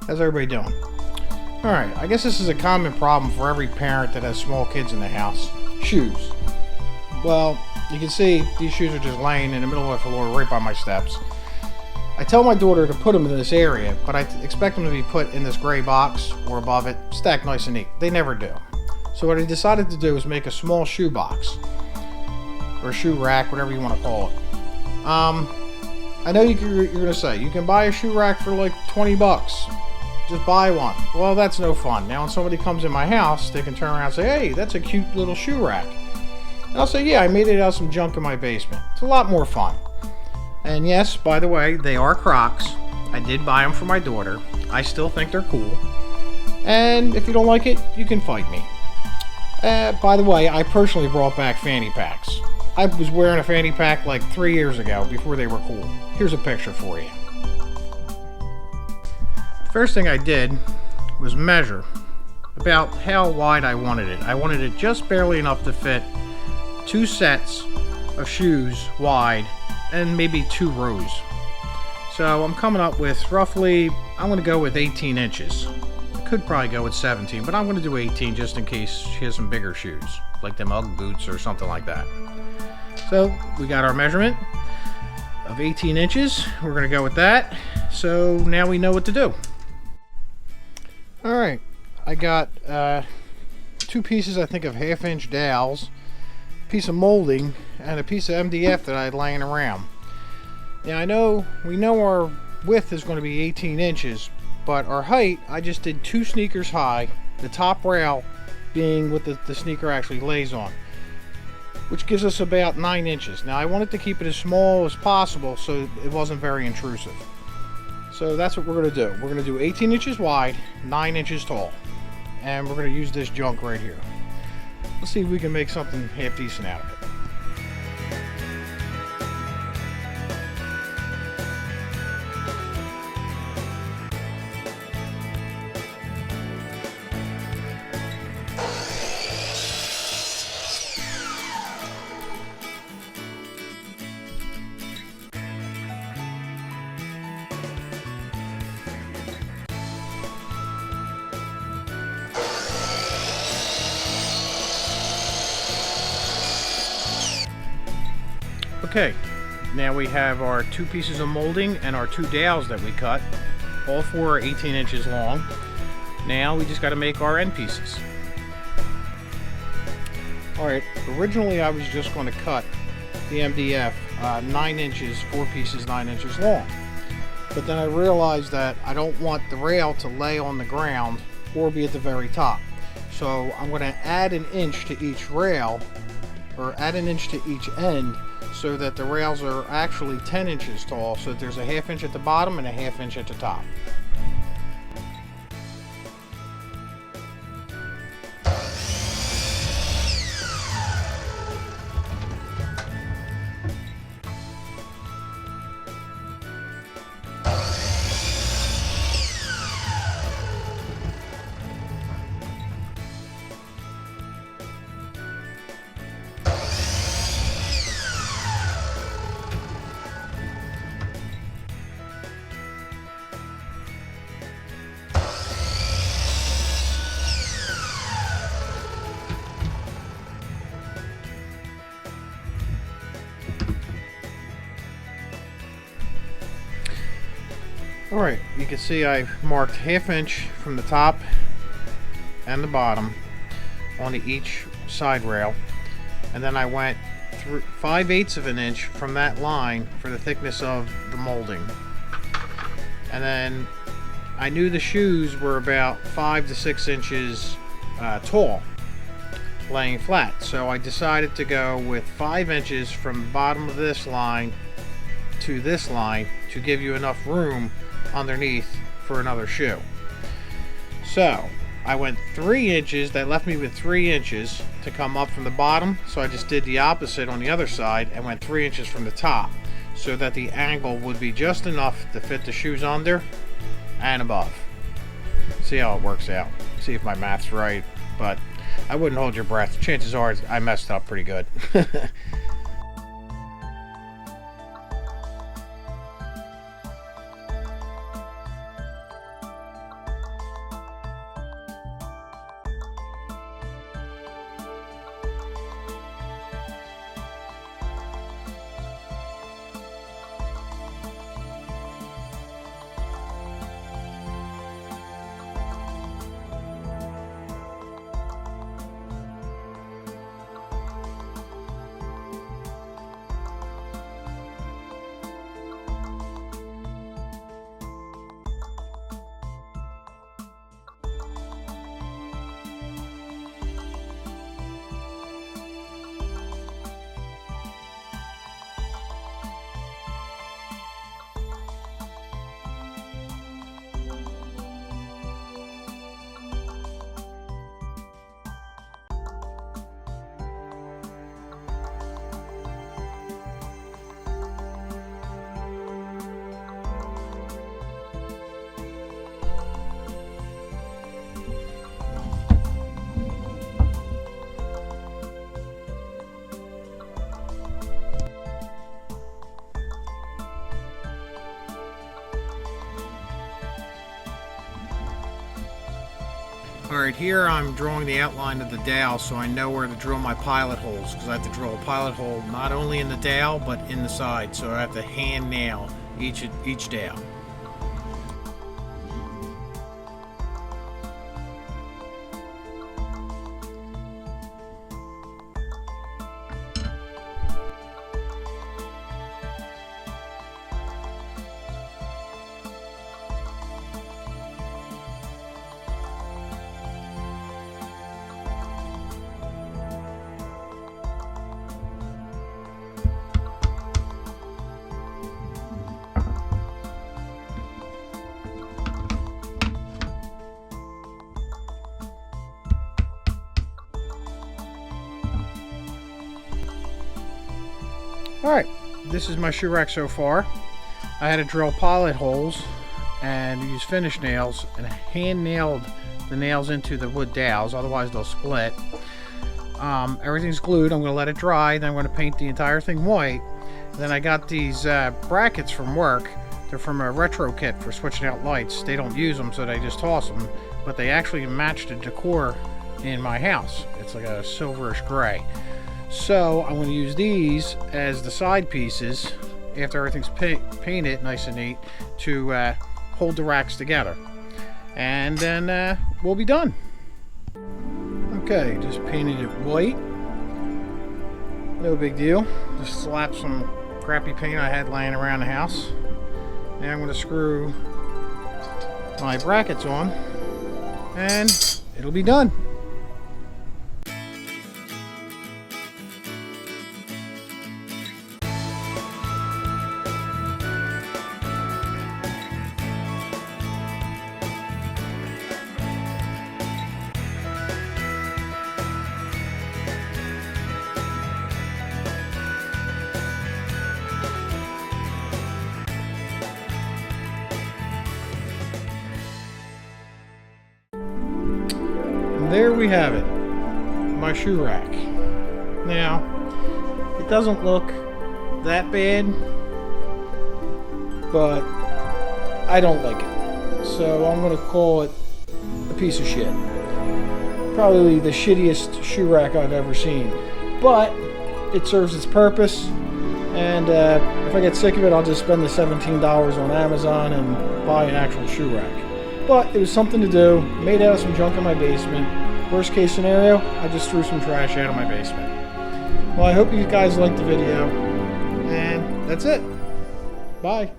How's everybody doing? Alright, I guess this is a common problem for every parent that has small kids in the house. Shoes. Well, you can see these shoes are just laying in the middle of the floor right by my steps. I tell my daughter to put them in this area, but I expect them to be put in this gray box or above it, stacked nice and neat. They never do. So what I decided to do was make a small shoe box. Or shoe rack, whatever you want to call it. I know you're going to say, you can buy a shoe rack for like 20 bucks. Just buy one. Well, that's no fun. Now when somebody comes in my house, they can turn around and say, hey, that's a cute little shoe rack. And I'll say, yeah, I made it out of some junk in my basement. It's a lot more fun. And yes, by the way, they are Crocs. I did buy them for my daughter. I still think they're cool. And if you don't like it, you can fight me. By the way, I personally brought back fanny packs. I was wearing a fanny pack like 3 years ago before they were cool. Here's a picture for you. First thing I did was measure about how wide I wanted it. I wanted it just barely enough to fit 2 sets of shoes wide and maybe 2 rows. So I'm coming up with roughly, I'm going to go with 18 inches. I could probably go with 17, but I'm going to do 18 just in case she has some bigger shoes, like them Ugg boots or something like that. So we got our measurement of 18 inches. We're going to go with that. So now we know what to do. Alright, I got 2 pieces, I think, of 1/2 inch dowels, a piece of molding, and a piece of MDF that I had laying around. Now we know our width is going to be 18 inches, but our height, I just did 2 sneakers high, the top rail being what the sneaker actually lays on, which gives us about 9 inches. Now I wanted to keep it as small as possible so it wasn't very intrusive. So that's what we're going to do. We're going to do 18 inches wide, 9 inches tall. And we're going to use this junk right here. Let's see if we can make something half decent out of it. Okay, now we have our 2 pieces of molding and our 2 dowels that we cut. All 4 are 18 inches long. Now we just got to make our end pieces. Alright, originally I was just going to cut the MDF 9 inches, 4 pieces 9 inches long. But then I realized that I don't want the rail to lay on the ground or be at the very top. So I'm going to add an inch to each rail, or add an inch to each end, so that the rails are actually 10 inches tall, so that there's a 1/2 inch at the bottom and a 1/2 inch at the top. Alright, you can see I've marked 1/2 inch from the top and the bottom onto each side rail, and then I went through 5/8 of an inch from that line for the thickness of the molding. And then I knew the shoes were about 5 to 6 inches tall, laying flat, so I decided to go with 5 inches from the bottom of this line to this line to give you enough room underneath for another shoe. So I went 3 inches, that left me with 3 inches to come up from the bottom, so I just did the opposite on the other side and went 3 inches from the top, so that the angle would be just enough to fit the shoes under and above. See how it works out. See if my math's right, but I wouldn't hold your breath. Chances are I messed up pretty good. Alright, here I'm drawing the outline of the dowel so I know where to drill my pilot holes, because I have to drill a pilot hole not only in the dowel but in the side, so I have to hand nail each dowel. Alright, this is my shoe rack so far. I had to drill pilot holes and use finish nails and hand nailed the nails into the wood dowels, otherwise they'll split. Everything's glued. I'm going to let it dry, then I'm going to paint the entire thing white. Then I got these brackets from work. They're from a retro kit for switching out lights. They don't use them, so they just toss them, but they actually match the decor in my house. It's like a silverish gray. So I'm going to use these as the side pieces after everything's painted nice and neat to hold the racks together, and then we'll be done. Okay, just painted it white. No big deal. Just slap some crappy paint I had laying around the house. Now I'm going to screw my brackets on and it'll be done. There we have it, my shoe rack. Now, it doesn't look that bad, but I don't like it. So I'm going to call it a piece of shit. Probably the shittiest shoe rack I've ever seen. But it serves its purpose, and if I get sick of it, I'll just spend the $17 on Amazon and buy an actual shoe rack. But it was something to do, made out of some junk in my basement. Worst case scenario, I just threw some trash out of my basement. Well, I hope you guys liked the video, and that's it. Bye.